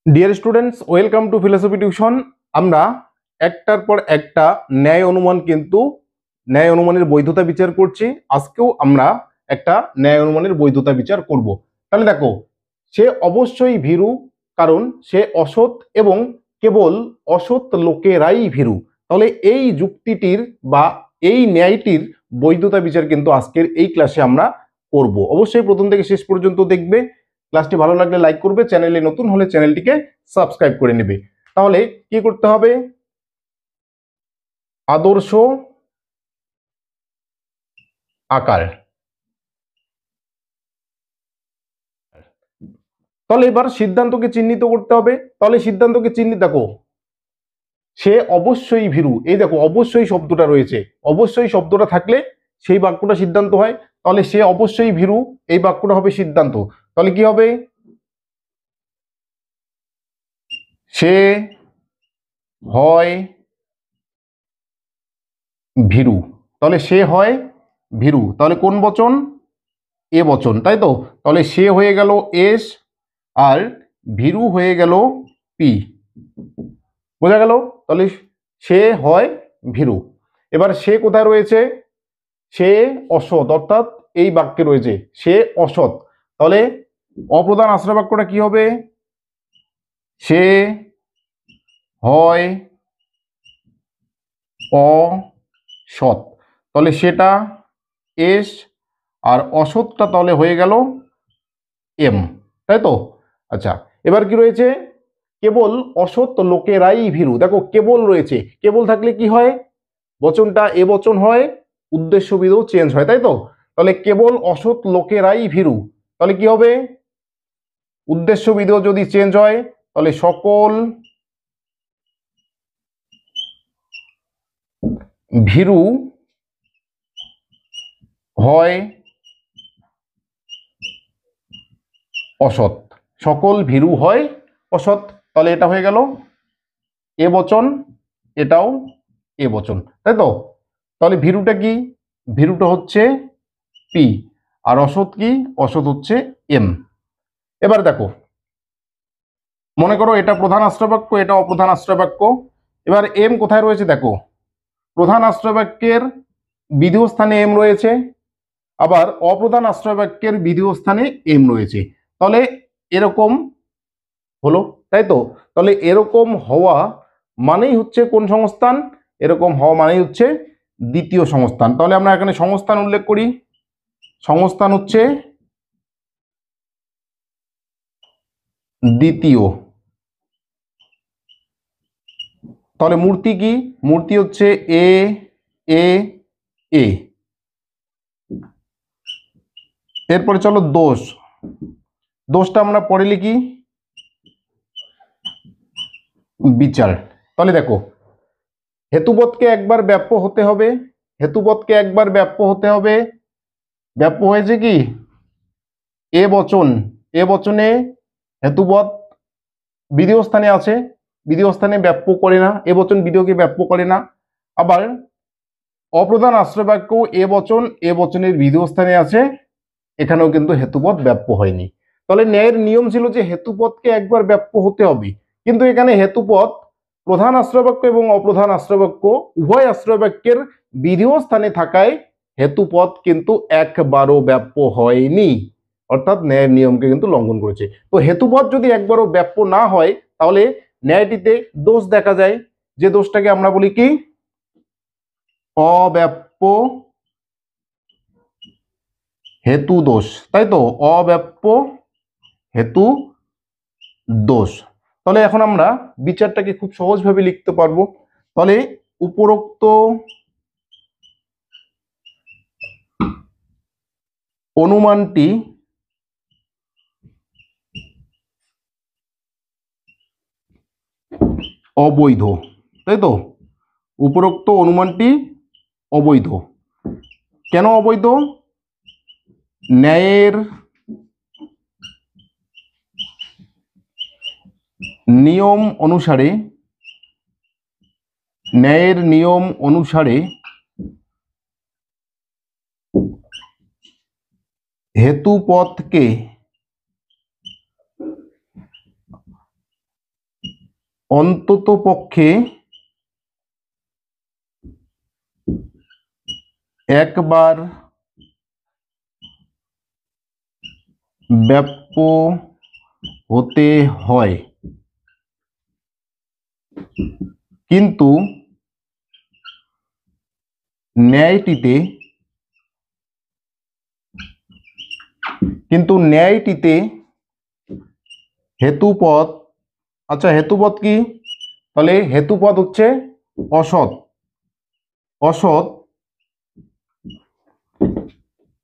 Dear students, welcome to philosophy tuition. আমরা একটার পর একটা ন্যায় অনুমানের বৈধতা বিচার করছি। আজকেও আমরা একটা ন্যায় অনুমানের বৈধতা বিচার করব। তাহলে দেখো, সে অবশ্যই ভীরু, কারণ সে অসৎ এবং কেবল অসৎ লোকেরাই ভীরু। তাহলে এই যুক্তিটির বা এই ন্যায়টির বৈধতা বিচার কিন্তু আজকের এই ক্লাসে আমরা করব। অবশ্যই প্রথম থেকে শেষ পর্যন্ত দেখবে। ক্লাসটি ভালো লাগলে লাইক করবে, চ্যানেলে নতুন হলে চ্যানেলটিকে সাবস্ক্রাইব করে নেবে। তাহলে কি করতে হবে? আদর্শ আকার। তাহলে এবার সিদ্ধান্তকে চিহ্নিত করতে হবে। তাহলে সিদ্ধান্তকে চিহ্নিত, দেখো সে অবশ্যই ভীরু, এই দেখো অবশ্যই শব্দটা রয়েছে। অবশ্যই শব্দটা থাকলে সেই বাক্যটা সিদ্ধান্ত হয়। তাহলে সে অবশ্যই ভীরু, এই বাক্যটা হবে সিদ্ধান্ত। তাহলে কি হবে? সে হয় ভীরু। তাহলে সে হয় ভীরু, তাহলে কোন বচন? এ বচন, তাই তো। তাহলে সে হয়ে গেল এস, আর ভীরু হয়ে গেল পি। বোঝা গেল? তাহলে সে হয় ভীরু। এবার সে কোথায় রয়েছে? সে অসৎ, অর্থাৎ এই বাক্যে রয়েছে সে অসৎ। তাহলে অপ্রধান আশ্রয় বাক্যটা কি হবে? সে হয় অসৎ। তাহলে সেটা এস, আর অসৎটা তাহলে হয়ে গেল এম, তাই তো। আচ্ছা, এবার কি রয়েছে? কেবল অসৎ লোকেরাই ভীরু। দেখো কেবল রয়েছে, কেবল থাকলে কি হয়? বচনটা এ বচন হয়, উদ্দেশ্য বিধেয় চেঞ্জ হয়, তাই তো। তাহলে কেবল অসৎ লোকেরাই ভীরু, তাহলে কি হবে? উদ্দেশ্য বিধেয় যদি চেঞ্জ হয় তাহলে সকল ভীরু হয় অসৎ। সকল ভীরু হয় অসৎ। তাহলে এটা হয়ে গেল এ বচন, এটাও এ বচন, তাই তো। তাহলে ভীরুটা কি? ভীরুটা হচ্ছে পি, আর অসৎ কি? অসৎ হচ্ছে এম। এবার দেখো, মনে করো এটা প্রধান আশ্রয় বাক্য, এটা অপ্রধান আশ্রয় বাক্য। এবার এম কোথায় রয়েছে? দেখো প্রধান আশ্রয় বাক্যের বিধেয় স্থানে এম রয়েছে, আবার অপ্রধান আশ্রয় বাক্যের বিধেয় স্থানে এম রয়েছে। তাহলে এরকম হলো, তাই তো। তাহলে এরকম হওয়া মানেই হচ্ছে কোন সংস্থান? এরকম হওয়া মানেই হচ্ছে দ্বিতীয় সংস্থান। তাহলে আমরা এখানে সংস্থান উল্লেখ করি। সংস্থান হচ্ছে দ্বিতীয়। তাহলে মূর্তি কি? মূর্তি হচ্ছে এ এ এ। এরপরে চলো দোষ। দোষটা আমরা পরে লিখি বিচার। তাহলে দেখো, হেতুপদকে একবার ব্যাপ্য হতে হবে। হেতুপদকে একবার ব্যাপ্য হতে হবে। ব্যাপ্য হয়েছে কি? এ বচন। এ বচনে হেতুপদ বিধেয় স্থানে আছে, বিধেয় স্থানে ব্যাপ্য করে না, এ বচন বিধেয়কে ব্যাপ্য করে না। আবার অপ্রধান আশ্রয় বাক্য এ বচন, এ বচনের বিধেয় স্থানে আছে, এখানেও কিন্তু হেতুপদ ব্যাপ্য হয়নি। তাহলে ন্যায়ের নিয়ম ছিল যে হেতুপদকে একবার ব্যাপ্য হতে হবে, কিন্তু এখানে হেতুপদ প্রধান আশ্রয় বাক্য এবং অপ্রধান আশ্রয় বাক্য উভয় আশ্রয় বাক্যের বিধেয় স্থানে থাকায় হেতুপদ কিন্তু একবারও ব্যাপ্য হয়নি, অর্থাৎ ন্যায়ের নিয়মকে কিন্তু লঙ্ঘন করেছে। তো হেতুপদ যদি একবারও ব্যাপ্য না হয় তাহলে ন্যায়টিতে দোষ দেখা যায়, যে দোষটাকে আমরা বলি কি? অব্যাপ্য হেতু দোষ, তাই তো। অব্যাপ্য হেতু দোষ। তাহলে এখন আমরা বিচারটাকে খুব সহজভাবে লিখতে পারবো। তাহলে উপরোক্ত অনুমানটি অবৈধ, তাই তো। উপরোক্ত অনুমানটি অবৈধ। কেন অবৈধ? ন্যায়ের নিয়ম অনুসারে, ন্যায়ের নিয়ম অনুসারে হেতুপদকে অন্তত পক্ষে একবার ব্যাপ্য হতে হয়, কিন্তু ন্যায়টিতে হেতুপদ, আচ্ছা হেতুপদ কি? তাহলে হেতুপদ হচ্ছে অসৎ।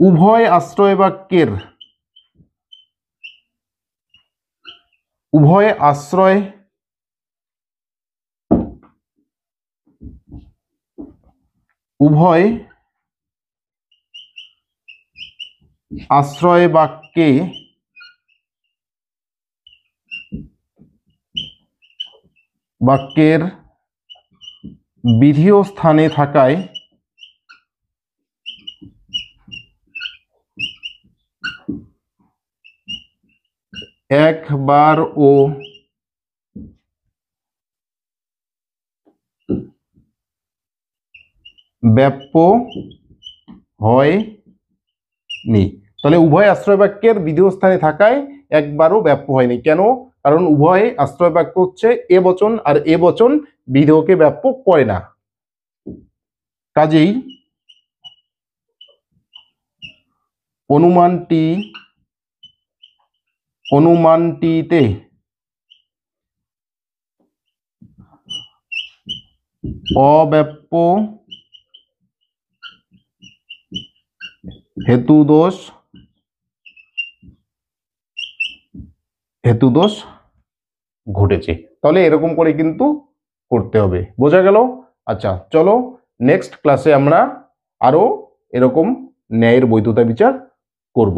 উভয় আশ্রয় বাক্যের উভয় আশ্রয় বাক্যের বিধেয় স্থানে থাকায় একবারও ব্যাপ্য হয়নি। তাহলে উভয় আশ্রয় বাক্যের বিধেয় স্থানে থাকায় একবারও ব্যাপ্য হয়নি। কেন? কারণ উভয় আশ্রয় বাক্য হচ্ছে এ বচন, আর এ বচন বিধেয়কে ব্যাপ্য করে না। কাজেই অনুমানটিতে অব্যাপ্য হেতুদোষ ঘটেছে। তাহলে এরকম করে কিন্তু করতে হবে। বোঝা গেল? আচ্ছা চলো নেক্সট ক্লাসে আমরা আরো এরকম ন্যায়ের বৈধতা বিচার করব।